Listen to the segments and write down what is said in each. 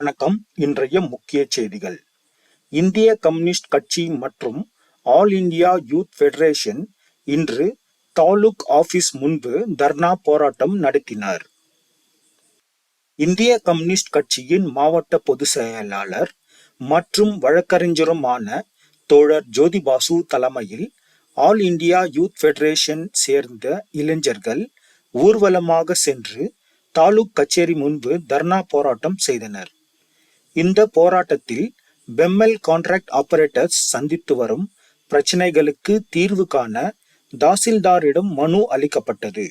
வணக்கம். இன்றைய முக்கிய செய்திகள். இந்திய கம்யூனிஸ்ட் கட்சி மற்றும் ஆல் இந்தியா யூத் ஃபெடரேஷன் இன்று தாலுக் ஆபீஸ் முன்பு தர்ணா போராட்டம் நடத்தினர். இந்திய கம்யூனிஸ்ட் கட்சியின் மாவட்ட பொதுச் செயலாளர் மற்றும் வழக்கறிஞருமான தோழர் ஜோதிபாசு தலைமையில் ஆல் இந்தியா யூத் ஃபெடரேஷன் சேர்ந்த இளைஞர்கள் ஊர்வலமாக சென்று தாலுக் கச்சேரி முன்பு தர்ணா போராட்டம் செய்தனர். இந்த போராட்டத்தில் பெம்மல் கான்ட்ராக்ட் ஆபரேட்டர்ஸ் சந்தித்து வரும் பிரச்சனைகளுக்கு தீர்வு காண தாசில்தாரிடம் மனு அளிக்கப்பட்டது.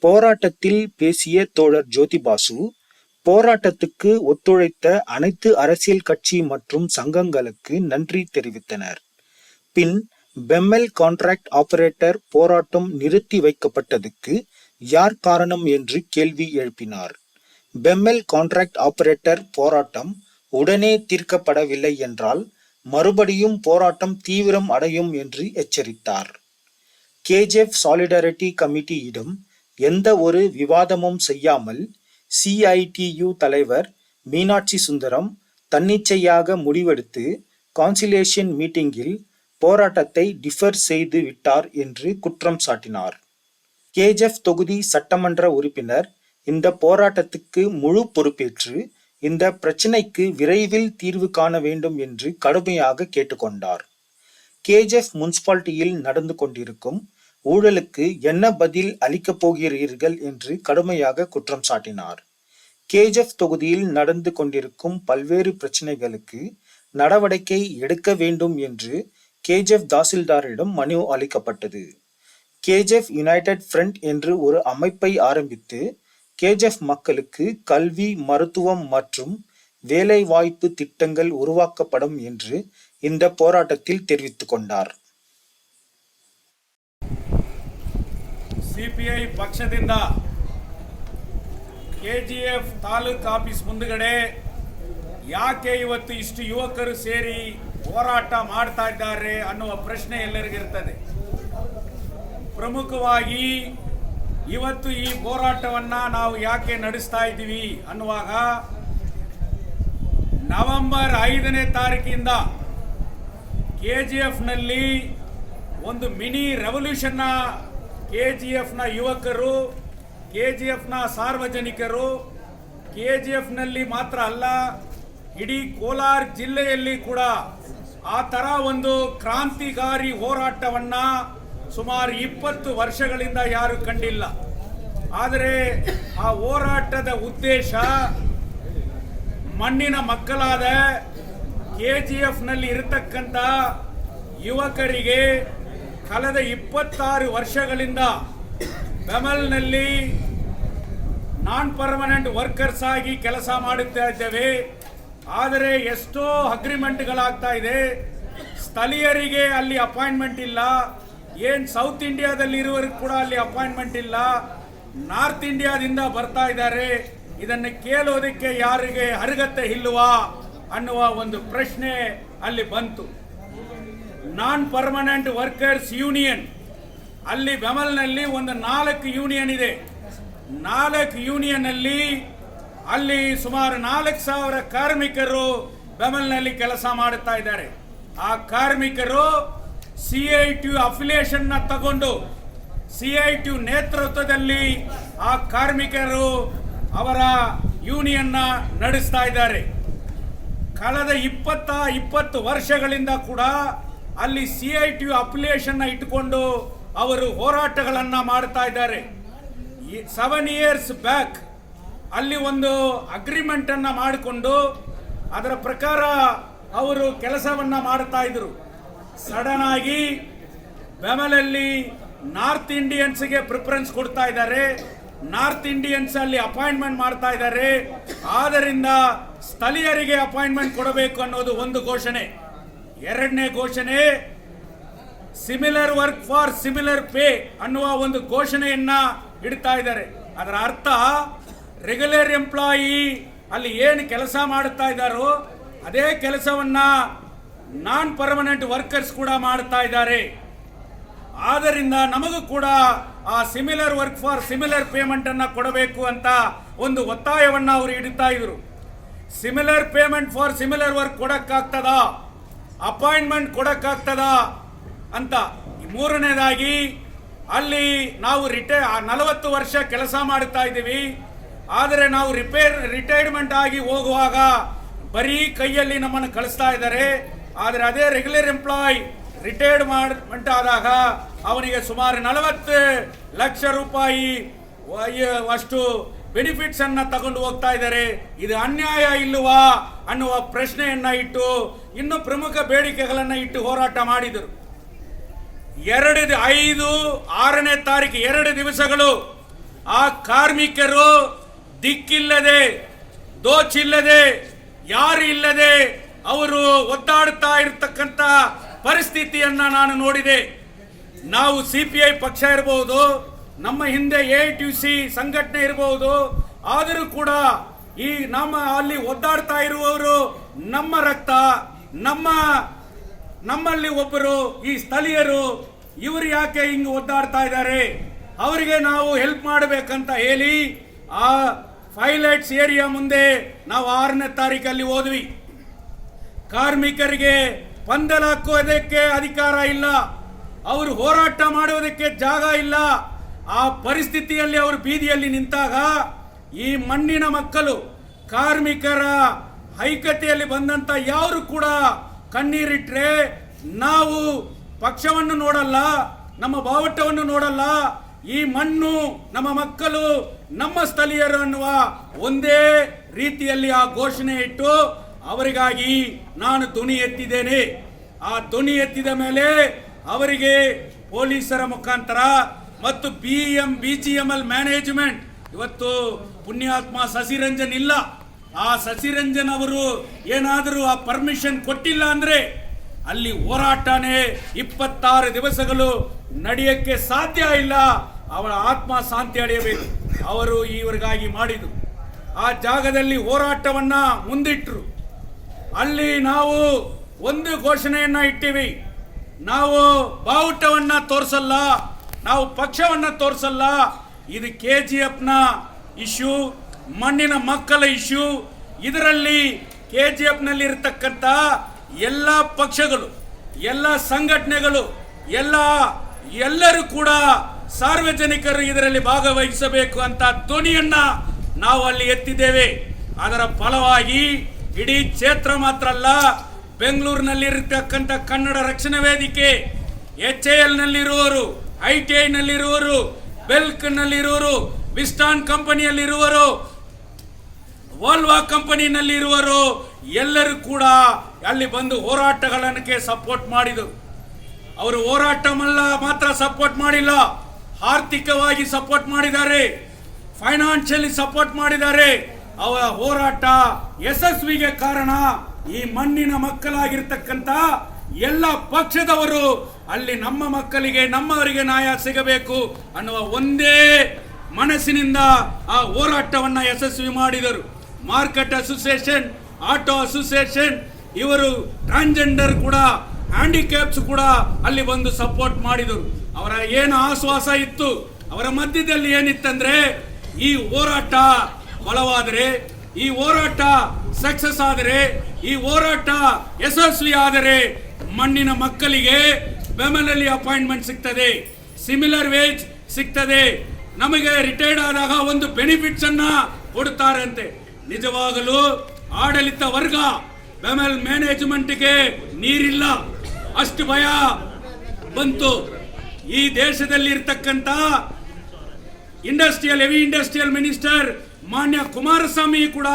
போராட்டத்தில் பேசிய தோழர் ஜோதிபாசு, போராட்டத்துக்கு ஒத்துழைத்த அனைத்து அரசியல் கட்சி மற்றும் சங்கங்களுக்கு நன்றி தெரிவித்தனர். பின் பெம்மல் கான்ட்ராக்ட் ஆபரேட்டர் போராட்டம் நிறுத்தி வைக்கப்பட்டதுக்கு யார் காரணம் என்று கேள்வி எழுப்பினார். பெம்மல் கான்ட்ராக்ட் ஆபரேட்டர் போராட்டம் உடனே தீர்க்கப்படவில்லை என்றால் மறுபடியும் போராட்டம் தீவிரம் அடையும் என்று எச்சரித்தார். கேஜிஎஃப் சாலிடாரிட்டி கமிட்டியிடம் எந்த ஒரு விவாதமும் செய்யாமல் சிஐடியு தலைவர் மீனாட்சி சுந்தரம் தன்னிச்சையாக முடிவெடுத்து கான்சிலேஷன் மீட்டிங்கில் போராட்டத்தை டிஃபர் செய்து விட்டார் என்று குற்றம் சாட்டினார். கேஜிஎஃப் தொகுதி சட்டமன்ற உறுப்பினர் இந்த போராட்டத்துக்கு முழு பொறுப்பேற்று இந்த பிரச்சினைக்கு விரைவில் தீர்வு காண வேண்டும் என்று கடுமையாக கேட்டுக்கொண்டார். கேஜிஎஃப் முனிசிபாலிட்டியில் நடந்து கொண்டிருக்கும் ஊழலுக்கு என்ன பதில் அளிக்கப் போகிறீர்கள் என்று கடுமையாக குற்றம் சாட்டினார். கேஜிஎஃப் தொகுதியில் நடந்து கொண்டிருக்கும் பல்வேறு பிரச்சனைகளுக்கு நடவடிக்கை எடுக்க வேண்டும் என்று கேஜிஎஃப் தாசில்தாரிடம் மனு அளிக்கப்பட்டது. கேஜிஎஃப் யுனைடெட் ஃப்ரண்ட் என்று ஒரு அமைப்பை ஆரம்பித்து கேஜிஎஃப் மக்களுக்கு கல்வி, மருத்துவம் மற்றும் வேலைவாய்ப்பு திட்டங்கள் உருவாக்கப்படும் என்று இந்த போராட்டத்தில் தெரிவித்துக் கொண்டார். ಸಿಪಿಐ ಪಕ್ಷದಿಂದ ಕೆಜಿಎಫ್ ತಾಲೂಕು ಆಫೀಸ್ ಮುಂದುಗಡೆ ಯಾಕೆ ಇವತ್ತು ಇಷ್ಟು ಯುವಕರು ಸೇರಿ ಹೋರಾಟ ಮಾಡ್ತಾ ಇದ್ದಾರೆ ಅನ್ನುವ ಪ್ರಶ್ನೆ ಎಲ್ಲರಿಗಿರ್ತದೆ. ಪ್ರಮುಖವಾಗಿ ಇವತ್ತು ಈ ಹೋರಾಟವನ್ನ ನಾವು ಯಾಕೆ ನಡೆಸ್ತಾ ಇದ್ದೀವಿ ಅನ್ನುವಾಗ, ನವೆಂಬರ್ 5ನೇ ತಾರೀಕಿಂದ ಕೆಜಿಎಫ್ನಲ್ಲಿ ಒಂದು ಮಿನಿ ರೆವಲ್ಯೂಷನ್ನ ಕೆಜಿಎಫ್ನ ಯುವಕರು, ಕೆಜಿಎಫ್ನ ಸಾರ್ವಜನಿಕರು, ಕೆಜಿಎಫ್ನಲ್ಲಿ ಮಾತ್ರ ಅಲ್ಲ ಇಡೀ ಕೋಲಾರ ಜಿಲ್ಲೆಯಲ್ಲಿ ಕೂಡ ಆ ಥರ ಒಂದು ಕ್ರಾಂತಿಕಾರಿ ಹೋರಾಟವನ್ನ ಸುಮಾರು 20 ವರ್ಷಗಳಿಂದ ಯಾರು ಕಂಡಿಲ್ಲ. ಆದರೆ ಆ ಹೋರಾಟದ ಉದ್ದೇಶ ಮಣ್ಣಿನ ಮಕ್ಕಳಾದ ಕೆಜಿಎಫ್ನಲ್ಲಿ ಇರತಕ್ಕಂಥ ಯುವಕರಿಗೆ ಕಳೆದ 26 ವರ್ಷಗಳಿಂದ ಬೆಮಲ್ನಲ್ಲಿ ನಾನ್ ಪರ್ಮನೆಂಟ್ ವರ್ಕರ್ಸ್ ಆಗಿ ಕೆಲಸ ಮಾಡುತ್ತಾ ಇದ್ದೇವೆ. ಆದರೆ ಎಷ್ಟೋ ಅಗ್ರಿಮೆಂಟ್ಗಳಾಗ್ತಾ ಇದೆ. ಸ್ಥಳೀಯರಿಗೆ ಅಲ್ಲಿ ಅಪಾಯಿಂಟ್ಮೆಂಟ್ ಇಲ್ಲ. ಏನು ಸೌತ್ ಇಂಡಿಯಾದಲ್ಲಿ ಇರುವವರಿಗೆ ಕೂಡ ಅಲ್ಲಿ ಅಪಾಯಿಂಟ್ಮೆಂಟ್ ಇಲ್ಲ. ನಾರ್ತ್ ಇಂಡಿಯಾದಿಂದ ಬರ್ತಾ ಇದ್ದಾರೆ. ಇದನ್ನು ಕೇಳೋದಕ್ಕೆ ಯಾರಿಗೆ ಅರ್ಹತೆ ಇಲ್ವಾ ಅನ್ನುವ ಒಂದು ಪ್ರಶ್ನೆ ಅಲ್ಲಿ ಬಂತು. ನಾನ್ ಪರ್ಮನೆಂಟ್ ವರ್ಕರ್ಸ್ ಯೂನಿಯನ್ ಅಲ್ಲಿ ಬೆಮಲ್ನಲ್ಲಿ ಒಂದು 4 ಯೂನಿಯನ್ ಇದೆ. 4 ಯೂನಿಯನ್ ಅಲ್ಲಿ ಸುಮಾರು 4,000 ಕಾರ್ಮಿಕರು ಬೆಮಲ್ನಲ್ಲಿ ಕೆಲಸ ಮಾಡುತ್ತಾ ಇದ್ದಾರೆ. ಆ ಕಾರ್ಮಿಕರು ಸಿಐಟಿಯು ಅಫಿಲಿಯೇಷನ್ ತಗೊಂಡು ಸಿಐಟಿಯು ನೇತೃತ್ವದಲ್ಲಿ ಆ ಕಾರ್ಮಿಕರು ಅವರ ಯೂನಿಯನ್ ನಡೆಸ್ತಾ ಇದ್ದಾರೆ. ಕಳೆದ 20 ವರ್ಷಗಳಿಂದ ಕೂಡ ಅಲ್ಲಿ ಸಿಐಟಿಯು ಅಫಿಲಿಯೇಷನ್ ಇಟ್ಟುಕೊಂಡು ಅವರು ಹೋರಾಟಗಳನ್ನ ಮಾಡ್ತಾ ಇದ್ದಾರೆ. 7 ಇಯರ್ಸ್ ಬ್ಯಾಕ್ ಅಲ್ಲಿ ಒಂದು ಅಗ್ರಿಮೆಂಟ್ ಅನ್ನ ಮಾಡಿಕೊಂಡು ಅದರ ಪ್ರಕಾರ ಅವರು ಕೆಲಸವನ್ನ ಮಾಡ್ತಾ ಇದ್ರು. ಸಡನ್ ಆಗಿ ಬೆಮಲಲ್ಲಿ ನಾರ್ತ್ ಇಂಡಿಯನ್ಸ್ಗೆ ಪ್ರಿಫರೆನ್ಸ್ ಕೊಡ್ತಾ ಇದ್ದಾರೆ. ನಾರ್ತ್ ಇಂಡಿಯನ್ಸ್ ಅಲ್ಲಿ ಅಪಾಯಿಂಟ್ಮೆಂಟ್ ಮಾಡ್ತಾ ಇದ್ದಾರೆ. ಆದ್ದರಿಂದ ಸ್ಥಳೀಯರಿಗೆ ಅಪಾಯಿಂಟ್ಮೆಂಟ್ ಕೊಡಬೇಕು ಅನ್ನೋದು ಒಂದು ಘೋಷಣೆ. ಎರಡನೇ ಘೋಷಣೆ similar work for similar pay ಅನ್ನುವ ಒಂದು ಘೋಷಣೆಯನ್ನ ಇಡ್ತಾ ಇದ್ದಾರೆ. ಅದರ ಅರ್ಥ ರೆಗ್ಯುಲರ್ ಎಂಪ್ಲಾಯಿ ಅಲ್ಲಿ ಏನು ಕೆಲಸ ಮಾಡುತ್ತಾ ಇದ್ದಾರೋ ಅದೇ ಕೆಲಸವನ್ನ ನಾನ್ ಪರ್ಮನೆಂಟ್ ವರ್ಕರ್ಸ್ ಕೂಡ ಮಾಡ್ತಾ ಇದ್ದಾರೆ. ಆದ್ದರಿಂದ ನಮಗೂ ಕೂಡ ಆ similar work for similar payment ಅನ್ನ ಕೊಡಬೇಕು ಅಂತ ಒಂದು ಒತ್ತಾಯವನ್ನ ಅವರು ಇಡುತ್ತಾ ಇದ್ರು. Similar payment for similar work ಕೊಡಕ್ಕಾಗ್ತದ, ಅಪಾಯಿಂಟ್ಮೆಂಟ್ ಕೊಡಕ್ಕಾಗ್ತದ ಅಂತ. ಮೂರನೇದಾಗಿ ಅಲ್ಲಿ ನಾವು 40 ವರ್ಷ ಕೆಲಸ ಮಾಡುತ್ತಾ ಇದ್ದೀವಿ, ಆದರೆ ನಾವು ರಿಟೈರ್ಮೆಂಟ್ ಆಗಿ ಹೋಗುವಾಗ ಬರೀ ಕೈಯಲ್ಲಿ ನಮ್ಮನ್ನು ಕಳಿಸ್ತಾ ಇದ್ದಾರೆ. ಆದರೆ ಅದೇ ರೆಗ್ಯುಲರ್ ಎಂಪ್ಲಾಯ್ ರಿಟೈರ್ಮೆಂಟ್ ಆದಾಗ ಅವನಿಗೆ ಸುಮಾರು 40 ಲಕ್ಷ ರೂಪಾಯಿ ಅಷ್ಟು ಬೆನಿಫಿಟ್ಸ್ ಅನ್ನ ತಗೊಂಡು ಹೋಗ್ತಾ ಇದ್ದಾರೆ. ಇದು ಅನ್ಯಾಯ ಇಲ್ಲವಾ ಅನ್ನುವ ಪ್ರಶ್ನೆಯನ್ನ ಇಟ್ಟು ಇನ್ನು ಪ್ರಮುಖ ಬೇಡಿಕೆಗಳನ್ನ ಇಟ್ಟು ಹೋರಾಟ ಮಾಡಿದರು. 5, 6ನೇ ತಾರೀಕು 2 ದಿವಸಗಳು ಆ ಕಾರ್ಮಿಕರು ದಿಕ್ಕಿಲ್ಲದೆ, ದೋಚಿಲ್ಲದೆ, ಯಾರು ಇಲ್ಲದೆ ಅವರು ಒದ್ದಾಡುತ್ತಾ ಇರತಕ್ಕಂತ ಪರಿಸ್ಥಿತಿಯನ್ನ ನಾನು ನೋಡಿದೆ. ನಾವು CPI ಪಕ್ಷ ಇರಬಹುದು, ನಮ್ಮ ಹಿಂದೆ AITUC ಸಂಘಟನೆ ಇರಬಹುದು, ಆದರೂ ಕೂಡ ಈ ಅಲ್ಲಿ ಒದ್ದಾಡ್ತಾ ಇರುವವರು ನಮ್ಮ ರಕ್ತ, ನಮ್ಮಲ್ಲಿ ಒಬ್ಬರು ಈ ಸ್ಥಳೀಯರು, ಇವರು ಯಾಕೆ ಹಿಂಗೆ ಒದ್ದಾಡ್ತಾ ಇದ್ದಾರೆ, ಅವರಿಗೆ ನಾವು ಹೆಲ್ಪ್ ಮಾಡಬೇಕಂತ ಹೇಳಿ ಆ ಪೈಲಟ್ಸ್ ಏರಿಯಾ ಮುಂದೆ ನಾವು 6ನೇ ತಾರೀಕಲ್ಲಿ ಹೋದ್ವಿ. ಕಾರ್ಮಿಕರಿಗೆ ಪಂದಲ ಹಾಕುವುದಕ್ಕೆ ಅಧಿಕಾರ ಇಲ್ಲ, ಅವರು ಹೋರಾಟ ಮಾಡುವುದಕ್ಕೆ ಜಾಗ ಇಲ್ಲ. ಆ ಪರಿಸ್ಥಿತಿಯಲ್ಲಿ ಅವರು ಬೀದಿಯಲ್ಲಿ ನಿಂತಾಗ ಈ ಮಣ್ಣಿನ ಮಕ್ಕಳು, ಕಾರ್ಮಿಕರ ಐಕ್ಯತೆಯಲ್ಲಿ ಬಂದಂತ ಯಾರು ಕೂಡ ಕಣ್ಣೀರಿಟ್ರೆ ನಾವು ಪಕ್ಷವನ್ನು ನೋಡಲ್ಲ, ನಮ್ಮ ಬಾವುಟವನ್ನು ನೋಡಲ್ಲ, ಈ ಮಣ್ಣು ನಮ್ಮ ಮಕ್ಕಳು, ನಮ್ಮ ಸ್ಥಳೀಯರು ಅನ್ನುವ ಒಂದೇ ರೀತಿಯಲ್ಲಿ ಆ ಘೋಷಣೆ ಇಟ್ಟು ಅವರಿಗಾಗಿ ನಾನು ಧ್ವನಿ ಎತ್ತಿದ್ದೇನೆ. ಆ ಧ್ವನಿ ಎತ್ತಿದ ಮೇಲೆ ಅವರಿಗೆ ಪೊಲೀಸರ ಮುಖಾಂತರ ಮತ್ತು BGML ಮ್ಯಾನೇಜ್ಮೆಂಟ್, ಇವತ್ತು ಪುಣ್ಯಾತ್ಮ ಸಸಿರಂಜನ್ ಇಲ್ಲ, ಆ ಸಸಿರಂಜನ್ ಅವರು ಏನಾದರೂ ಆ ಪರ್ಮಿಷನ್ ಕೊಟ್ಟಿಲ್ಲ ಅಂದ್ರೆ ಅಲ್ಲಿ ಹೋರಾಟನೇ 26 ದಿವಸಗಳು ನಡೆಯಕ್ಕೆ ಸಾಧ್ಯ ಇಲ್ಲ. ಅವರ ಆತ್ಮ ಶಾಂತಿ ಅಡೆಯಬೇಕು. ಅವರು ಇವರಿಗಾಗಿ ಮಾಡಿದರು. ಆ ಜಾಗದಲ್ಲಿ ಹೋರಾಟವನ್ನ ಮುಂದಿಟ್ಟರು. ಅಲ್ಲಿ ನಾವು ಒಂದು ಘೋಷಣೆಯನ್ನ ಇಟ್ಟಿವಿ, ನಾವು ಬಾವುಟವನ್ನ ತೋರಿಸಲ್ಲ, ನಾವು ಪಕ್ಷವನ್ನ ತೋರಿಸಲ್ಲ. ಇದು KGFನ ಇಶ್ಯೂ, ಮಣ್ಣಿನ ಮಕ್ಕಳ ಇಶ್ಯೂ. ಇದರಲ್ಲಿ KGFನಲ್ಲಿ ಇರತಕ್ಕಂತ ಎಲ್ಲ ಪಕ್ಷಗಳು, ಎಲ್ಲ ಸಂಘಟನೆಗಳು, ಎಲ್ಲರೂ ಕೂಡ ಸಾರ್ವಜನಿಕರು ಇದರಲ್ಲಿ ಭಾಗವಹಿಸಬೇಕು ಅಂತ ಧ್ವನಿಯನ್ನ ನಾವು ಅಲ್ಲಿ ಎತ್ತಿದ್ದೇವೆ. ಅದರ ಫಲವಾಗಿ ಇಡೀ ಕ್ಷೇತ್ರ ಮಾತ್ರ ಅಲ್ಲ, ಬೆಂಗಳೂರಿನಲ್ಲಿರತಕ್ಕಂಥ ಕನ್ನಡ ರಕ್ಷಣಾ ವೇದಿಕೆ, HAL ನಲ್ಲಿರುವವರು, ITI ನಲ್ಲಿರುವವರು, ಬೆಲ್ಕ್ ನಲ್ಲಿರುವವರು, ವಿಸ್ಟಾನ್ ಕಂಪನಿಯಲ್ಲಿರುವರು, ವೋಲ್ವಾ ಕಂಪನಿನಲ್ಲಿರುವರು, ಎಲ್ಲರೂ ಕೂಡ ಅಲ್ಲಿ ಬಂದು ಹೋರಾಟಗಳನ್ನಕ್ಕೆ ಸಪೋರ್ಟ್ ಮಾಡಿದರು. ಅವರು ಹೋರಾಟ ಮಾತ್ರ ಸಪೋರ್ಟ್ ಮಾಡಿಲ್ಲ, ಆರ್ಥಿಕವಾಗಿ ಸಪೋರ್ಟ್ ಮಾಡಿದ್ದಾರೆ, ಫೈನಾನ್ಷಿಯಲಿ ಸಪೋರ್ಟ್ ಮಾಡಿದ್ದಾರೆ. ಅವರ ಹೋರಾಟ ಯಶಸ್ವಿಗೆ ಕಾರಣ ಈ ಮಣ್ಣಿನ ಮಕ್ಕಳಾಗಿರ್ತಕ್ಕಂಥ ಎಲ್ಲ ಪಕ್ಷದವರು ಅಲ್ಲಿ ನಮ್ಮ ಮಕ್ಕಳಿಗೆ, ನಮ್ಮವರಿಗೆ ನ್ಯಾಯ ಸಿಗಬೇಕು ಅನ್ನುವ ಒಂದೇ ಮನಸ್ಸಿನಿಂದ ಆ ಹೋರಾಟವನ್ನ ಯಶಸ್ವಿ ಮಾಡಿದರು. ಮಾರ್ಕೆಟ್ ಅಸೋಸಿಯೇಷನ್, ಆಟೋ ಅಸೋಸಿಯೇಷನ್, ಇವರು ಟ್ರಾನ್ಸ್ಜೆಂಡರ್ ಕೂಡ, ಹ್ಯಾಂಡಿಕ್ಯಾಪ್ಸ್ ಕೂಡ ಅಲ್ಲಿ ಬಂದು ಸಪೋರ್ಟ್ ಮಾಡಿದರು. ಅವರ ಏನು ಆಶ್ವಾಸ ಇತ್ತು, ಅವರ ಮಧ್ಯದಲ್ಲಿ ಏನಿತ್ತಂದ್ರೆ ಈ ಹೋರಾಟ ಬಲವಾದರೆ, ಈ ಹೋರಾಟ ಸಕ್ಸಸ್ ಆದರೆ, ಈ ಹೋರಾಟ ಯಶಸ್ವಿ ಆದರೆ ಮಣ್ಣಿನ ಮಕ್ಕಳಿಗೆ ಬೆಂಬಲಲ್ಲಿ ಅಪಾಯಿಂಟ್ಮೆಂಟ್ ಸಿಗ್ತದೆ, ಸಿಮಿಲರ್ ವೇಜ್ ಸಿಗ್ತದೆ, ನಮಗೆ ರಿಟೈರ್ಡ್ ಆದಾಗ ಒಂದು ಬೆನಿಫಿಟ್ಸ್ ಅನ್ನ ಕೊಡುತ್ತಾರಂತೆ. ನಿಜವಾಗಲೂ ಆಡಳಿತ ವರ್ಗ, ಬೆಮೆಲ್ ಮ್ಯಾನೇಜ್ಮೆಂಟ್ಗೆ ನೀರಿಲ್ಲ, ಅಷ್ಟು ಭಯ ಬಂತು. ಈ ದೇಶದಲ್ಲಿ ಇರ್ತಕ್ಕಂಥ ಹೆವಿ ಇಂಡಸ್ಟ್ರಿಯಲ್ ಮಿನಿಸ್ಟರ್ ಮಾನ್ಯ ಕುಮಾರಸ್ವಾಮಿ ಕೂಡ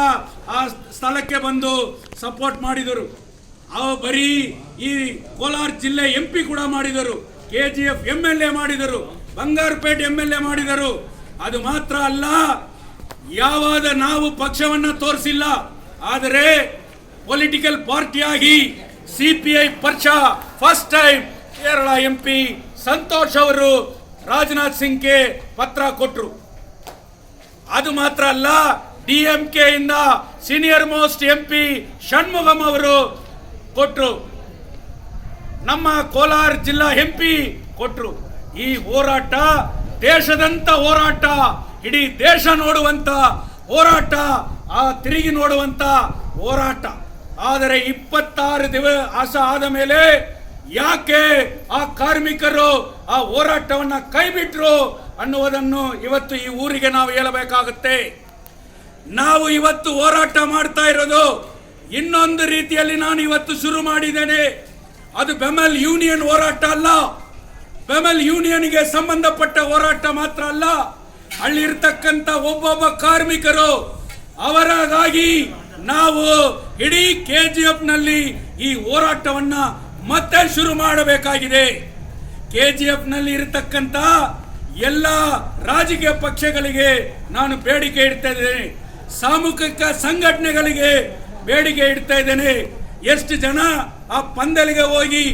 ಆ ಸ್ಥಳಕ್ಕೆ ಬಂದು ಸಪೋರ್ಟ್ ಮಾಡಿದರು. ಬರೀ ಈ ಕೋಲಾರ ಜಿಲ್ಲೆ MP ಕೂಡ ಮಾಡಿದರು, KGF MLA ಮಾಡಿದರು, ಬಂಗಾರಪೇಟೆ MLA ಮಾಡಿದರು. ಅದು ಮಾತ್ರ ಅಲ್ಲ, ಯಾವಾಗ ನಾವು ಪಕ್ಷವನ್ನ ತೋರಿಸಿಲ್ಲ, ಆದರೆ ಪೊಲಿಟಿಕಲ್ ಪಾರ್ಟಿಯಾಗಿ CPI ಪಕ್ಷ first time Kerala MP Santosh ಅವರು ರಾಜನಾಥ್ ಸಿಂಗ್ಗೆ ಪತ್ರ ಕೊಟ್ಟರು. ಅದು ಮಾತ್ರ ಅಲ್ಲ, DMK ಇಂದ ಸೀನಿಯರ್ ಮೋಸ್ಟ್ MP ಷಣ್ಮುಗಂ ಅವರು ಕೊಟ್ಟರು, ನಮ್ಮ ಕೋಲಾರ ಜಿಲ್ಲಾ MP ಕೊಟ್ಟರು. ಈ ಹೋರಾಟ ದೇಶದಂತ ಹೋರಾಟ, ಇಡೀ ದೇಶ ನೋಡುವಂತ ಹೋರಾಟ, ಆ ತಿರುಗಿ ನೋಡುವಂತ ಹೋರಾಟ. ಆದರೆ 26 ದಿವಸ ಆದ ಮೇಲೆ ಯಾಕೆ ಆ ಕಾರ್ಮಿಕರು ಆ ಹೋರಾಟವನ್ನ ಕೈ ಬಿಟ್ರು ಅನ್ನುವುದನ್ನು ಇವತ್ತು ಈ ಊರಿಗೆ ನಾವು ಹೇಳಬೇಕಾಗುತ್ತೆ. ನಾವು ಇವತ್ತು ಹೋರಾಟ ಮಾಡ್ತಾ ಇರೋದು ಇನ್ನೊಂದು ರೀತಿಯಲ್ಲಿ ನಾನು ಇವತ್ತು ಶುರು ಮಾಡಿದ್ದೇನೆ. ಅದು ಬೆಮೆಲ್ ಯೂನಿಯನ್ ಹೋರಾಟ ಅಲ್ಲ, ಬೆಮೆಲ್ ಯೂನಿಯನ್ಗೆ ಸಂಬಂಧಪಟ್ಟ ಹೋರಾಟ ಮಾತ್ರ ಅಲ್ಲ, ಅಲ್ಲಿರ್ತಕ್ಕಂಥ ಒಬ್ಬೊಬ್ಬ ಕಾರ್ಮಿಕರು ಅವರಿಗಾಗಿ ನಾವು ಇಡೀ KGF ನಲ್ಲಿ ಈ ಹೋರಾಟವನ್ನ ಮತ್ತೆ ಶುರು ಮಾಡಬೇಕಾಗಿದೆ. KGF ನಲ್ಲಿ ಇರತಕ್ಕಂಥ ಎಲ್ಲ ರಾಜಕೀಯ ಪಕ್ಷಗಳಿಗೆ ನಾನು ಬೇಡಿಕೆ ಇಡ್ತಾ ಇದ್ದೇನೆ, ಸಾಮೂಹಿಕ ಸಂಘಟನೆಗಳಿಗೆ ಬೇಡಿಕೆ ಇಡ್ತಾ ಇದ್ದೇನೆ. ಎಷ್ಟು ಜನ ಆ ಪಂದಲಿಗೆ ಹೋಗಿ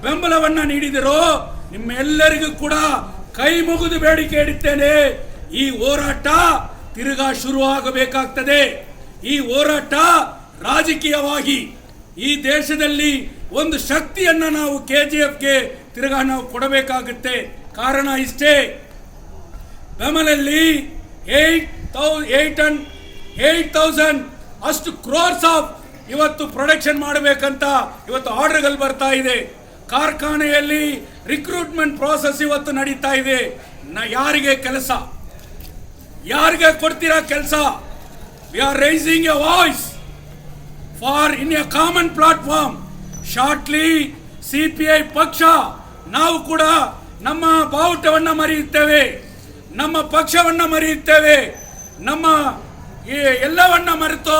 ಬೆಂಬಲವನ್ನ ನೀಡಿದರೋ ನಿಮ್ಮೆಲ್ಲರಿಗೂ ಕೂಡ ಕೈ ಮುಗಿದು ಬೇಡಿಕೆ ಇಡುತ್ತೇನೆ. ಈ ಹೋರಾಟ ತಿರುಗಾ ಶುರುವಾಗಬೇಕಾಗ್ತದೆ. ಈ ಹೋರಾಟ ರಾಜಕೀಯವಾಗಿ ಈ ದೇಶದಲ್ಲಿ ಒಂದು ಶಕ್ತಿಯನ್ನ ನಾವು KGFಗೆ ತಿರುಗಾ ನಾವು ಕೊಡಬೇಕಾಗುತ್ತೆ. ಕಾರಣ ಇಷ್ಟೇ, ಬೆಮಲಲ್ಲಿ 8,000 ಅಷ್ಟು ಕ್ರೋರ್ಸ್ ಆಫ್ ಇವತ್ತು ಪ್ರೊಡಕ್ಷನ್ ಮಾಡಬೇಕಂತ ಇವತ್ತು ಆರ್ಡರ್ಗಳು ಬರ್ತಾ ಇದೆ. ಕಾರ್ಖಾನೆಯಲ್ಲಿ ರಿಕ್ರೂಟ್ಮೆಂಟ್ ಪ್ರಾಸೆಸ್ ಇವತ್ತು ನಡೀತಾ ಇದೆ. ಯಾರಿಗೆ ಕೆಲಸ, ಯಾರಿಗೆ ಕೊಡ್ತೀರಾ ಕೆಲಸ? We are raising a voice for in a common platform. Shortly CPI ಪಕ್ಷ ನಾವು ಕೂಡ ನಮ್ಮ ಬಾವುಟವನ್ನ ಮರೆಯುತ್ತೇವೆ, ನಮ್ಮ ಪಕ್ಷವನ್ನ ಮರೆಯುತ್ತೇವೆ, ನಮ್ಮ ಎಲ್ಲವನ್ನ ಮರೆತು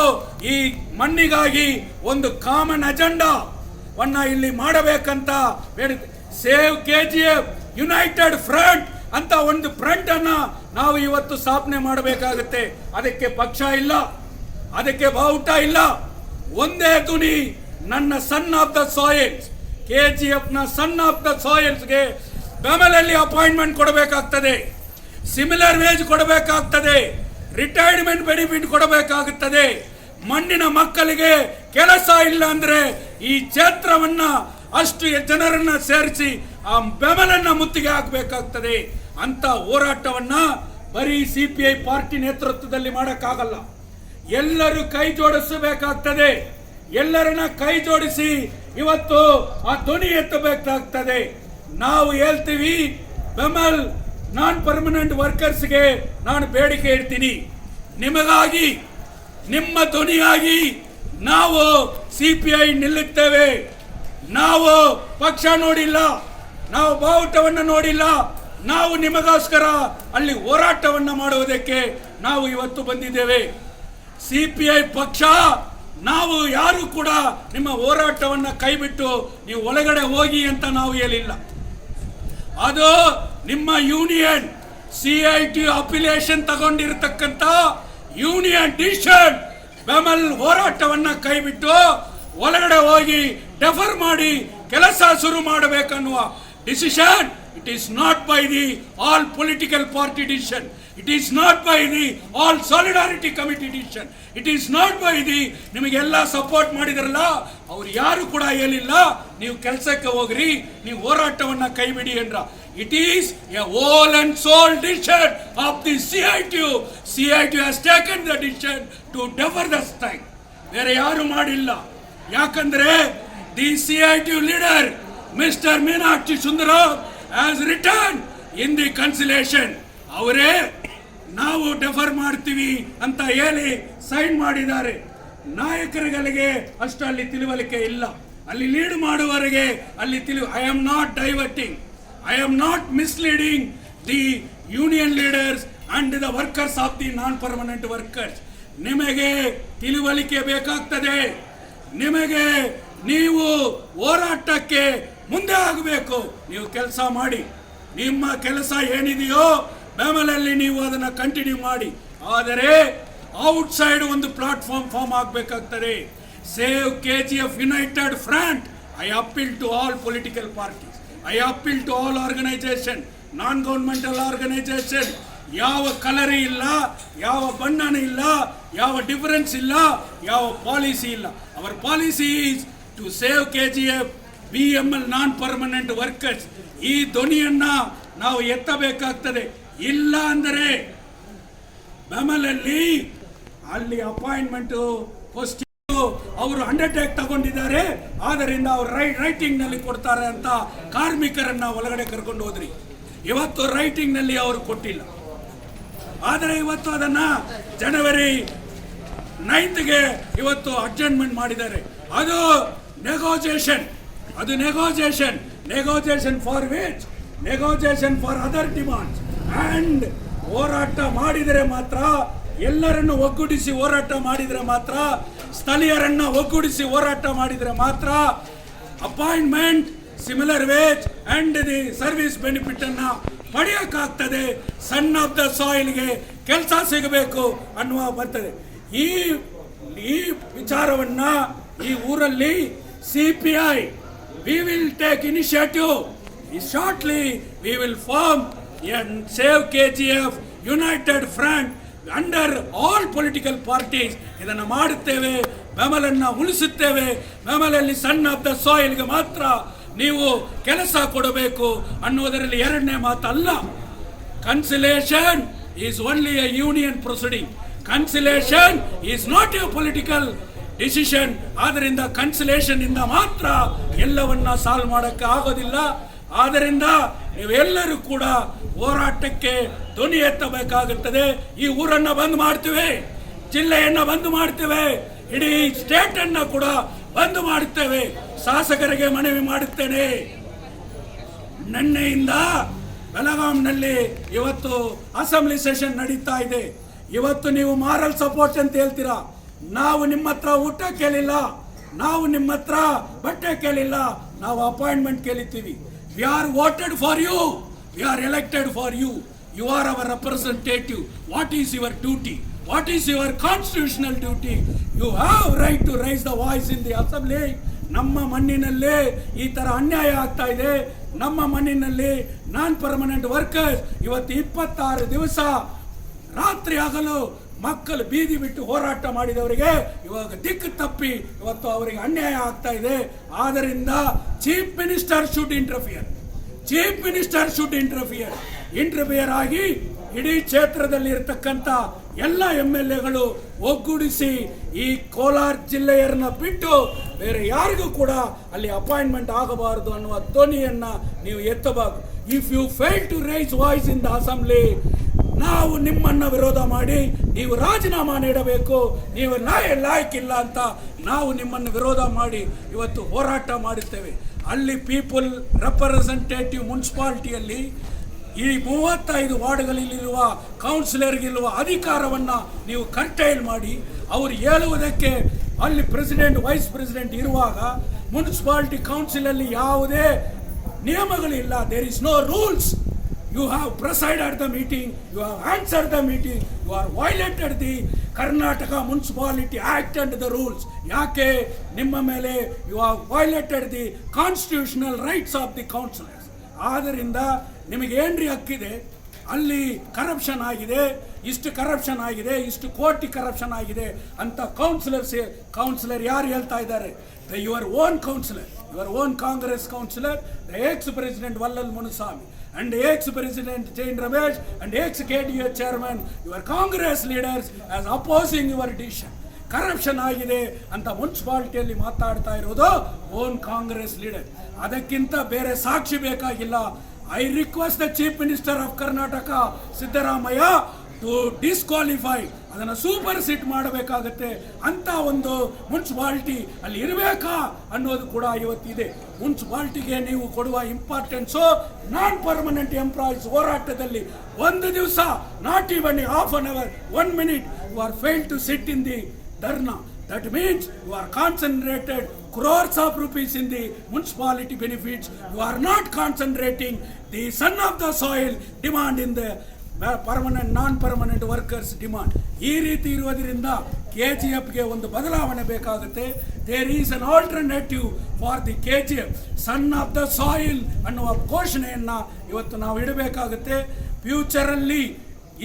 ಈ ಮಣ್ಣಿಗಾಗಿ ಒಂದು ಕಾಮನ್ ಅಜೆಂಡಾವನ್ನ ಇಲ್ಲಿ ಮಾಡಬೇಕಂತ ಸೇವ್ KGF ಯುನೈಟೆಡ್ ಫ್ರಂಟ್ ಅಂತ ಒಂದು ಫ್ರಂಟ್ ಅನ್ನ ನಾವು ಇವತ್ತು ಸ್ಥಾಪನೆ ಮಾಡಬೇಕಾಗುತ್ತೆ. ಅದಕ್ಕೆ ಪಕ್ಷ ಇಲ್ಲ, ಅದಕ್ಕೆ ಬಾವುಟ ಇಲ್ಲ, ಒಂದೇ ಧ್ವನಿ. ನನ್ನ ಸನ್ ಆಫ್ ದ ಸಾಯಿಲ್ಸ್, KGF ನ ಸನ್ ಆಫ್ ದ ಸಾಯಿಲ್ಸ್ಗೆ ಬೆಮಲಲ್ಲಿ ಅಪಾಯಿಂಟ್ಮೆಂಟ್ ಕೊಡಬೇಕಾಗ್ತದೆ, ಸಿಮಿಲರ್ ವೇಜ್ ಕೊಡಬೇಕಾಗ್ತದೆ, ರಿಟೈರ್ಮೆಂಟ್ ಬೆನಿಫಿಟ್ ಕೊಡಬೇಕಾಗುತ್ತದೆ. ಮಣ್ಣಿನ ಮಕ್ಕಳಿಗೆ ಕೆಲಸ ಇಲ್ಲ ಅಂದ್ರೆ ಈ ಕ್ಷೇತ್ರವನ್ನ ಅಷ್ಟು ಜನರನ್ನ ಸೇರಿಸಿ ಆ ಬೆಮಲನ್ನ ಮುತ್ತಿಗೆ ಹಾಕಬೇಕಾಗ್ತದೆ. ಅಂತ ಹೋರಾಟವನ್ನ ಬರೀ CPI ಪಾರ್ಟಿ ನೇತೃತ್ವದಲ್ಲಿ ಮಾಡಕ್ಕಾಗಲ್ಲ. ಎಲ್ಲರೂ ಕೈ ಜೋಡಿಸಬೇಕಾಗ್ತದೆ, ಎಲ್ಲರನ್ನ ಕೈ ಜೋಡಿಸಿ ಇವತ್ತು ಆ ಧ್ವನಿ ಎತ್ತಬೇಕಾಗ್ತದೆ. ನಾವು ಹೇಳ್ತೀವಿ, ಬೆಮಲ್ ನಾನ್ ಪರ್ಮನೆಂಟ್ ವರ್ಕರ್ಸ್ಗೆ ನಾನು ಬೇಡಿಕೆ ಇಡ್ತೀನಿ, ನಿಮಗಾಗಿ, ನಿಮ್ಮ ಧ್ವನಿಯಾಗಿ ನಾವು CPI ನಿಲ್ಲುತ್ತೇವೆ. ನಾವು ಪಕ್ಷ ನೋಡಿಲ್ಲ, ನಾವು ಬಾವುಟವನ್ನು ನೋಡಿಲ್ಲ, ನಾವು ನಿಮಗೋಸ್ಕರ ಅಲ್ಲಿ ಹೋರಾಟವನ್ನ ಮಾಡುವುದಕ್ಕೆ ನಾವು ಇವತ್ತು ಬಂದಿದ್ದೇವೆ. CPI ಪಕ್ಷ ನಾವು ಯಾರು ಕೂಡ ನಿಮ್ಮ ಹೋರಾಟವನ್ನ ಕೈಬಿಟ್ಟು ನೀವು ಒಳಗಡೆ ಹೋಗಿ ಅಂತ ನಾವು ಹೇಳಿಲ್ಲ. ಅದು ನಿಮ್ಮ ಯೂನಿಯನ್ CITU ಅಫಿಲಿಯೇಷನ್ ತಗೊಂಡಿರತಕ್ಕಂತ ಯೂನಿಯನ್ ಡಿಸಿಷನ್. ಬೆಮಲ್ ಹೋರಾಟವನ್ನ ಕೈಬಿಟ್ಟು ಒಳಗಡೆ ಹೋಗಿ ಡೆಫರ್ ಮಾಡಿ ಕೆಲಸ ಶುರು ಮಾಡಬೇಕನ್ನುವ decision. It is not by the all political party decision, it is not by the all solidarity committee decision, it is not by the ನಿಮಗೆಲ್ಲ ಸಪೋರ್ಟ್ ಮಾಡಿದ್ರಲ್ಲ ಅವ್ರು ಯಾರು ಕೂಡ ಹೇಳಿಲ್ಲ ನೀವು ಕೆಲಸಕ್ಕೆ ಹೋಗ್ರಿ, ನೀವು ಹೋರಾಟವನ್ನ ಕೈಬಿಡಿ ಎಂದ್ರ. It is a whole and sole decision of the CITU. CITU has taken the decision to defer the strike. ಬೇರೆ ಯಾರು ಮಾಡಿಲ್ಲ. ಯಾಕಂದ್ರೆ the CITU leader mister Meenakshi Sundaram has returned in the conciliation. ಅವರೇ ನಾವು ಡೆಫರ್ ಮಾಡ್ತೀವಿ ಅಂತ ಹೇಳಿ ಸೈನ್ ಮಾಡಿದ್ದಾರೆ. ನಾಯಕರುಗಳಿಗೆ ಅಷ್ಟು ಅಲ್ಲಿ ತಿಳುವಳಿಕೆ ಇಲ್ಲ, ಅಲ್ಲಿ ಲೀಡ್ ಮಾಡುವವರಿಗೆ ಅಲ್ಲಿ I am not diverting, I am not misleading the union leaders and the workers of the non permanent workers. ನಿಮಗೆ ತಿಳುವಳಿಕೆ ಬೇಕಾಗ್ತದೆ, ನಿಮಗೆ ನೀವು ಹೋರಾಟಕ್ಕೆ ಮುಂದೆ ಆಗಬೇಕು. ನೀವು ಕೆಲಸ ಮಾಡಿ, ನಿಮ್ಮ ಕೆಲಸ ಏನಿದೆಯೋ ಬೆಮಲಲ್ಲಿ ನೀವು ಅದನ್ನ ಕಂಟಿನ್ಯೂ ಮಾಡಿ. ಆದರೆ ಔಟ್ಸೈಡ್ ಒಂದು ಪ್ಲಾಟ್ಫಾರ್ಮ್ ಫಾರ್ಮ್ ಆಗಬೇಕಾಗ್ತದೆ. Save KGF united front. I appeal to all political parties, I appeal to all organisation, non governmental organisation. ಯಾವ ಕಲರ್ ಇಲ್ಲ, ಯಾವ ಬಣ್ಣನ ಇಲ್ಲ, ಯಾವ ಡಿಫರೆನ್ಸ್ ಇಲ್ಲ, ಯಾವ ಪಾಲಿಸಿ ಇಲ್ಲ. Our policy is to save KGF BML non permanent workers. ಈ ಧ್ವನಿಯನ್ನ ನಾವು ಎತ್ತಬೇಕಾಗ್ತದೆ. ಇಲ್ಲ ಅಂದರೆ ಬೆಮಲಲ್ಲಿ ಅಲ್ಲಿ ಅಪಾಯಿಂಟ್ಮೆಂಟ್ ಪೋಸ್ಟ್ ಅವರು ಅಂಡರ್ಟೇಕ್ ತಗೊಂಡಿದ್ದಾರೆ, ಆದ್ದರಿಂದ ಅವರು ರೈಟಿಂಗ್ ನಲ್ಲಿ ಕೊಡ್ತಾರೆ ಅಂತ ಕಾರ್ಮಿಕರನ್ನ ಒಳಗಡೆ ಕರ್ಕೊಂಡು ಹೋದ್ರಿ. ಇವತ್ತು ರೈಟಿಂಗ್ ನಲ್ಲಿ ಅವರು ಕೊಟ್ಟಿಲ್ಲ. ಆದರೆ ಇವತ್ತು ಅದನ್ನ ಜನವರಿ 9ಗೆ ಇವತ್ತು ಅಡ್ಜಸ್ಟ್ಮೆಂಟ್ ಮಾಡಿದ್ದಾರೆ. ಅದು negotiation for wage, negotiation for other demands. And ಹೋರಾಟ ಮಾಡಿದರೆ ಮಾತ್ರ, ಎಲ್ಲರನ್ನು ಒಗ್ಗೂಡಿಸಿ ಹೋರಾಟ ಮಾಡಿದರೆ ಮಾತ್ರ, ಸ್ಥಳೀಯರನ್ನ ಒಗ್ಗೂಡಿಸಿ ಹೋರಾಟ ಮಾಡಿದರೆ ಮಾತ್ರ appointment, similar wage and the service benefit ಅನ್ನ ಪಡೆಯಕ್ಕಾಗ್ತದೆ. ಸನ್ ಆಫ್ ದ ಸಾಯಿಲ್ಗೆ ಕೆಲಸ ಸಿಗಬೇಕು ಅನ್ನುವ ಬರ್ತದೆ. ಈ ವಿಚಾರವನ್ನ ಈ ಊರಲ್ಲಿ CPI we will take initiative. Shortly we will form a Save KGF United Front under all political parties. ಇದನ್ನು ಮಾಡುತ್ತೇವೆ, ಬೆಂಬಲನ್ನ ಉಳಿಸುತ್ತೇವೆ. ಬೆಂಬಲಲ್ಲಿ ಸನ್ ಆಫ್ ದ ಸಾಯಿಲ್ಗೆ ಮಾತ್ರ ನೀವು ಕೆಲಸ ಕೊಡಬೇಕು ಅನ್ನೋದರಲ್ಲಿ ಎರಡನೇ ಮಾತಲ್ಲ. Conciliation is only A union proceeding. Conciliation is not A political decision. ಆದ್ದರಿಂದ conciliation ಇಂದ ಮಾತ್ರ ಎಲ್ಲವನ್ನ ಸಾಲ್ವ್ ಮಾಡಕ್ಕೆ ಆಗೋದಿಲ್ಲ. ಆದ್ದರಿಂದ ನೀವೆಲ್ಲರೂ ಕೂಡ ಹೋರಾಟಕ್ಕೆ ಧ್ವನಿ ಎತ್ತಬೇಕಾಗುತ್ತದೆ. ಈ ಊರನ್ನ ಬಂದ್ ಮಾಡ್ತೇವೆ, ಜಿಲ್ಲೆಯನ್ನ ಬಂದ್ ಮಾಡ್ತೇವೆ, ಇಡೀ ಸ್ಟೇಟ್ ಅನ್ನ ಕೂಡ ಬಂದ್ ಮಾಡುತ್ತೇವೆ. ಶಾಸಕರಿಗೆ ಮನವಿ ಮಾಡುತ್ತೇನೆ, ನಿನ್ನೆಯಿಂದ ಬೆಳಗಾಂನಲ್ಲಿ ಇವತ್ತು ಅಸೆಂಬ್ಲಿ ಸೆಷನ್ ನಡೀತಾ ಇದೆ. ಇವತ್ತು ನೀವು ಮಾರಲ್ ಸಪೋರ್ಟ್ ಅಂತ ಹೇಳ್ತೀರಾ. ನಾವು ನಿಮ್ಮ ಹತ್ರ ಊಟ ಕೇಳಿಲ್ಲ, ನಾವು ನಿಮ್ಮ ಹತ್ರ ಬಟ್ಟೆ ಕೇಳಿಲ್ಲ, ನಾವು ಅಪಾಯಿಂಟ್ಮೆಂಟ್ ಕೇಳಿದ್ದೀವಿ. We are voted for you, we are elected for you. You are our representative. What is your duty? What is your constitutional duty? You have right to raise the voice in the assembly. ನಮ್ಮ ಮಣ್ಣಿನಲ್ಲೇ ಈ ತರ ಅನ್ಯಾಯ ಆಗ್ತಾ ಇದೆ. ನಮ್ಮ ಮಣ್ಣಿನಲ್ಲಿ ನಾನ್ permanent workers ಇವತ್ತು 26 ದಿವಸ ರಾತ್ರಿ ಆಗಲು ಮಕ್ಕಳು ಬೀದಿ ಬಿಟ್ಟು ಹೋರಾಟ ಮಾಡಿದವರಿಗೆ ಇವಾಗ ದಿಕ್ಕು ತಪ್ಪಿ ಇವತ್ತು ಅವರಿಗೆ ಅನ್ಯಾಯ ಆಗ್ತಾ ಇದೆ. ಆದ್ದರಿಂದ chief minister should interfere. Chief minister should interfere ಆಗಿ ಇಡೀ ಕ್ಷೇತ್ರದಲ್ಲಿ ಇರತಕ್ಕಂತ ಎಲ್ಲ MLAಗಳು ಒಗ್ಗೂಡಿಸಿ ಈ ಕೋಲಾರ ಜಿಲ್ಲೆಯರನ್ನ ಬಿಟ್ಟು ಬೇರೆ ಯಾರಿಗೂ ಕೂಡ ಅಲ್ಲಿ ಅಪಾಯಿಂಟ್ಮೆಂಟ್ ಆಗಬಾರದು ಅನ್ನುವ ಧ್ವನಿಯನ್ನ ನೀವು ಎತ್ತಬೇಕು. If you fail to raise voice in the assembly, ನಾವು ನಿಮ್ಮನ್ನ ವಿರೋಧ ಮಾಡಿ ನೀವು ರಾಜೀನಾಮೆ ನೀಡಬೇಕು, ನೀವು ಲಾಯಕ್ಕಿಲ್ಲ ಅಂತ ನಾವು ನಿಮ್ಮನ್ನು ವಿರೋಧ ಮಾಡಿ ಇವತ್ತು ಹೋರಾಟ ಮಾಡುತ್ತೇವೆ. ಅಲ್ಲಿ ಪೀಪಲ್ ರೆಪ್ರೆಸೆಂಟೇಟಿವ್ ಮುನ್ಸಿಪಾಲಿಟಿಯಲ್ಲಿ ಈ 35 ವಾರ್ಡ್ಗಳಲ್ಲಿರುವ ಕೌನ್ಸಿಲರ್ಗಿರುವ ಅಧಿಕಾರವನ್ನು ನೀವು ಕರ್ಟೈಲ್ ಮಾಡಿ ಅವರು ಹೇಳುವುದಕ್ಕೆ ಅಲ್ಲಿ ಪ್ರೆಸಿಡೆಂಟ್ ವೈಸ್ ಪ್ರೆಸಿಡೆಂಟ್ ಇರುವಾಗ ಮುನ್ಸಿಪಾಲಿಟಿ ಕೌನ್ಸಿಲ್ ಅಲ್ಲಿ ಯಾವುದೇ ನಿಯಮಗಳಿಲ್ಲ. There is no rules. You have presided the meeting, you have answered the meeting, you are violated the Karnataka Municipality Act and the rules. ಯಾಕೆ ನಿಮ್ಮ ಮೇಲೆ you have violated the constitutional rights of the councillors. ಆದ್ದರಿಂದ ನಿಮಗೆ ಏನ್ರಿ ಹಕ್ಕಿದೆ? ಅಲ್ಲಿ corruption ಆಗಿದೆ, ಇಷ್ಟು ಕರಪ್ಷನ್ ಆಗಿದೆ, ಇಷ್ಟು ಕೋಟಿ ಕರಪ್ಷನ್ ಆಗಿದೆ ಅಂತ ಕೌನ್ಸಿಲರ್ ಯಾರು ಹೇಳ್ತಾ ಇದ್ದಾರೆ? Your own councillor, your own Congress councillor, the ex president Vallal Munuswamy and ex-president Jain Ramesh and ex-KDA chairman, your Congress leaders as opposing your decision. Corruption ಆಗಿದೆ ಅಂತ ಮುನ್ಸಿಪಾಲಿಟಿಯಲ್ಲಿ ಮಾತಾಡ್ತಾ ಇರೋದು ಓನ್ ಕಾಂಗ್ರೆಸ್ ಲೀಡರ್. ಅದಕ್ಕಿಂತ ಬೇರೆ ಸಾಕ್ಷಿ ಬೇಕಾಗಿಲ್ಲ. I request the chief minister of Karnataka Siddaramaiah to disqualify, ಅದನ್ನು supersede ಮಾಡಬೇಕಾಗತ್ತೆ. ಅಂತ ಒಂದು ಮುನ್ಸಿಪಾಲಿಟಿ ಅಲ್ಲಿ ಇರಬೇಕಾ ಅನ್ನೋದು ಕೂಡ ಇವತ್ತಿದೆ. ಮುನ್ಸಿಪಾಲಿಟಿಗೆ ನೀವು ಕೊಡುವ ಇಂಪಾರ್ಟೆನ್ಸು ನಾನ್ ಪರ್ಮನೆಂಟ್ ಎಂಪ್ಲಾಯೀಸ್ ಹೋರಾಟದಲ್ಲಿ ಒಂದು ದಿವಸ, not even half an hour, 1 minute you are fail to sit in the dharna. That means you are concentrated crores of rupees in the municipality benefits. You are not concentrating the son of the soil demand in the permanent non permanent workers demand. ಈ ರೀತಿ ಇರುವುದರಿಂದ KGFಗೆ ಒಂದು ಬದಲಾವಣೆ ಬೇಕಾಗುತ್ತೆ. There is an alternative for the KGF, son of the soil ಅನ್ನುವ ಘೋಷಣೆಯನ್ನ ಇವತ್ತು ನಾವು ಇಡಬೇಕಾಗುತ್ತೆ. ಫ್ಯೂಚರಲ್ಲಿ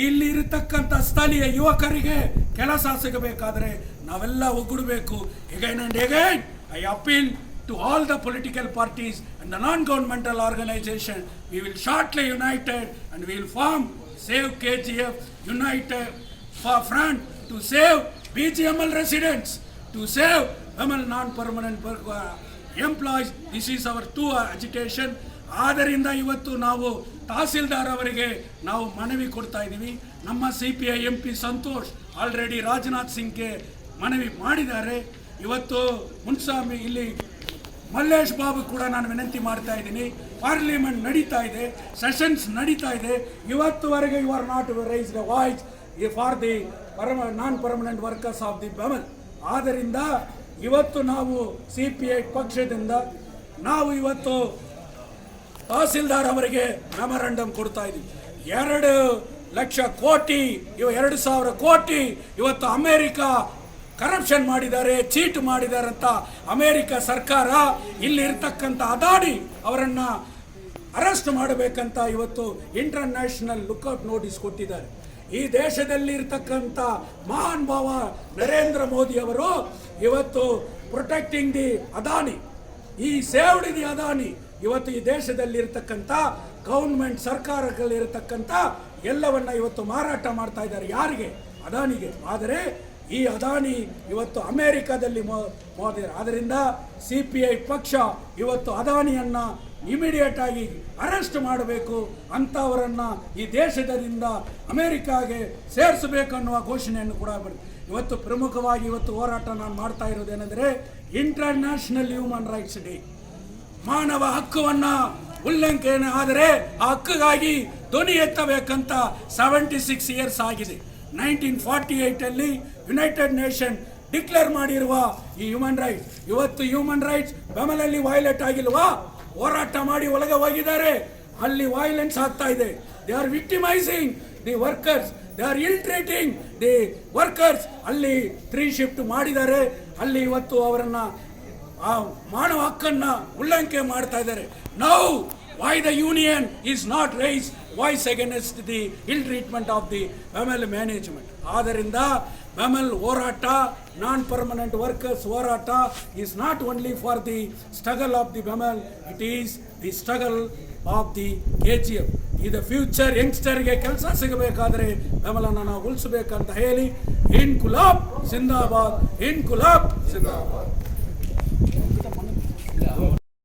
ಇಲ್ಲಿ ಇರತಕ್ಕಂಥ ಸ್ಥಳೀಯ ಯುವಕರಿಗೆ ಕೆಲಸ ಸಿಗಬೇಕಾದ್ರೆ ನಾವೆಲ್ಲ ಒಗ್ಗೂಡಬೇಕು. Again and again I appeal to all the political parties and the non-governmental organization. We will shortly united and we will form Save KGF United Front to save BGML residents, to save BEML non permanent employees. This is our two agitation. ಆದ್ದರಿಂದ ಇವತ್ತು ನಾವು ತಹಸೀಲ್ದಾರ್ ಅವರಿಗೆ ನಾವು ಮನವಿ ಕೊಡ್ತಾ ಇದ್ದೀವಿ. ನಮ್ಮ CPI MP Santosh already Rajnath ಸಿಂಗ್ಗೆ ಮನವಿ ಮಾಡಿದ್ದಾರೆ. ಇವತ್ತು ಮುನ್ಸ್ವಾಮಿ ಇಲ್ಲಿ ಮಲ್ಲೇಶ್ ಬಾಬು ಕೂಡ ನಾನು ವಿನಂತಿ ಮಾಡ್ತಾ ಇದ್ದೀನಿ. ಪಾರ್ಲಿಮೆಂಟ್ ನಡೀತಾ ಇದೆ, ಸೆಷನ್ಸ್ ನಡೀತಾ ಇದೆ. ಇವತ್ತುವರೆಗೆ you are not raise the voice for the non permanent workers of the BEML. ಆದ್ದರಿಂದ ಇವತ್ತು ನಾವು CPI ಪಕ್ಷದಿಂದ ನಾವು ಇವತ್ತು ತಹಸೀಲ್ದಾರ್ ಅವರಿಗೆ ಮೆಮೊರಂಡಮ್ ಕೊಡ್ತಾ ಇದ್ದೀವಿ. 2 ಲಕ್ಷ ಕೋಟಿ 2,000 ಕೋಟಿ ಇವತ್ತು ಅಮೇರಿಕಾ ಕರಪ್ಷನ್ ಮಾಡಿದ್ದಾರೆ, ಚೀಟ್ ಮಾಡಿದ್ದಾರೆ ಅಂತ ಅಮೇರಿಕ ಸರ್ಕಾರ ಇಲ್ಲಿ ಇರ್ತಕ್ಕಂಥ ಅದಾನಿ ಅವರನ್ನ ಅರೆಸ್ಟ್ ಮಾಡಬೇಕಂತ ಇವತ್ತು ಇಂಟರ್ನ್ಯಾಷನಲ್ ಲುಕ್ಔಟ್ ನೋಟಿಸ್ ಕೊಟ್ಟಿದ್ದಾರೆ. ಈ ದೇಶದಲ್ಲಿ ಇರ್ತಕ್ಕಂಥ ಮಹಾನ್ ಭಾವ ನರೇಂದ್ರ ಮೋದಿ ಅವರು ಇವತ್ತು ಪ್ರೊಟೆಕ್ಟಿಂಗ್ ದಿ ಅದಾನಿ, ಈ ಸೇವ್ಡ್ ದಿ ಅದಾನಿ. ಇವತ್ತು ಈ ದೇಶದಲ್ಲಿ ಇರ್ತಕ್ಕಂಥ ಗೌರ್ಮೆಂಟ್ ಸರ್ಕಾರಗಳಿರ್ತಕ್ಕಂಥ ಎಲ್ಲವನ್ನ ಇವತ್ತು ಮಾರಾಟ ಮಾಡ್ತಾ ಇದ್ದಾರೆ. ಯಾರಿಗೆ? ಅದಾನಿಗೆ. ಆದರೆ ಈ ಅದಾನಿ ಇವತ್ತು ಅಮೇರಿಕಾದಲ್ಲಿ ಮೋದಿ. ಆದ್ದರಿಂದ CPI ಪಕ್ಷ ಇವತ್ತು ಅದಾನಿಯನ್ನ ಇಮಿಡಿಯೇಟ್ ಆಗಿ ಅರೆಸ್ಟ್ ಮಾಡಬೇಕು, ಅಂಥವರನ್ನ ಈ ದೇಶದಿಂದ ಅಮೇರಿಕಾಗೆ ಸೇರಿಸಬೇಕು ಅನ್ನುವ ಘೋಷಣೆಯನ್ನು ಕೂಡ ಇವತ್ತು ಪ್ರಮುಖವಾಗಿ ಇವತ್ತು ಹೋರಾಟ ನಾನು ಮಾಡ್ತಾ ಇರೋದೇನೆಂದರೆ ಇಂಟರ್ನ್ಯಾಷನಲ್ ಹ್ಯೂಮನ್ ರೈಟ್ಸ್ ಡೇ. ಮಾನವ ಹಕ್ಕುವನ್ನ ಉಲ್ಲಂಘನೆ ಆದರೆ ಆ ಹಕ್ಕಿಗಾಗಿ ಧ್ವನಿ ಎತ್ತಬೇಕಂತ 76 ಇಯರ್ಸ್ ಆಗಿದೆ. 1948 ಯುನೈಟೆಡ್ ನೇಷನ್ ಡಿಕ್ಲೇರ್ ಮಾಡಿರುವ ಈ ಹ್ಯೂಮನ್ ರೈಟ್ಸ್, ಇವತ್ತು ಹ್ಯೂಮನ್ ರೈಟ್ಸ್ ಬೆಮಲಲ್ಲಿ ವೈಲೇಟ್ ಆಗಿಲ್ವಾ? ಹೋರಾಟ ಮಾಡಿ ಒಳಗೆ ಹೋಗಿದ್ದಾರೆ, ಅಲ್ಲಿ ವೈಲೆನ್ಸ್ ಆಗ್ತಾ ಇದೆ. They are victimising the workers, they are ill treating the workers. ಅಲ್ಲಿ 3 ಶಿಫ್ಟ್ ಮಾಡಿದ್ದಾರೆ, ಅಲ್ಲಿ ಇವತ್ತು ಅವರನ್ನ ಆ ಮಾನವ ಹಕ್ಕನ್ನ ಉಲ್ಲಂಘನೆ ಮಾಡ್ತಾ ಇದ್ದಾರೆ. Now why the union is not raised voice against the ill treatment of the BEML management. ಆದ್ದರಿಂದ ಬೆಮಲ್ ಹೋರಾಟ, ನಾನ್ ಪರ್ಮನೆಂಟ್ ವರ್ಕರ್ಸ್ ಹೋರಾಟ is not only for the struggle of the BEML, it is the struggle of the KGF. ಇದು future ಯಂಗ್ಸ್ಟರ್ಗೆ ಕೆಲಸ ಸಿಗಬೇಕಾದ್ರೆ ಬೆಮಲನ್ನು ನಾವು ಉಳಿಸಬೇಕಂತ ಹೇಳಿ ಇನ್ಕುಲಾಬ್ ಜಿಂದಾಬಾದ್, ಇನ್ಕುಲಾಬ್ ಜಿಂದಾಬಾದ್.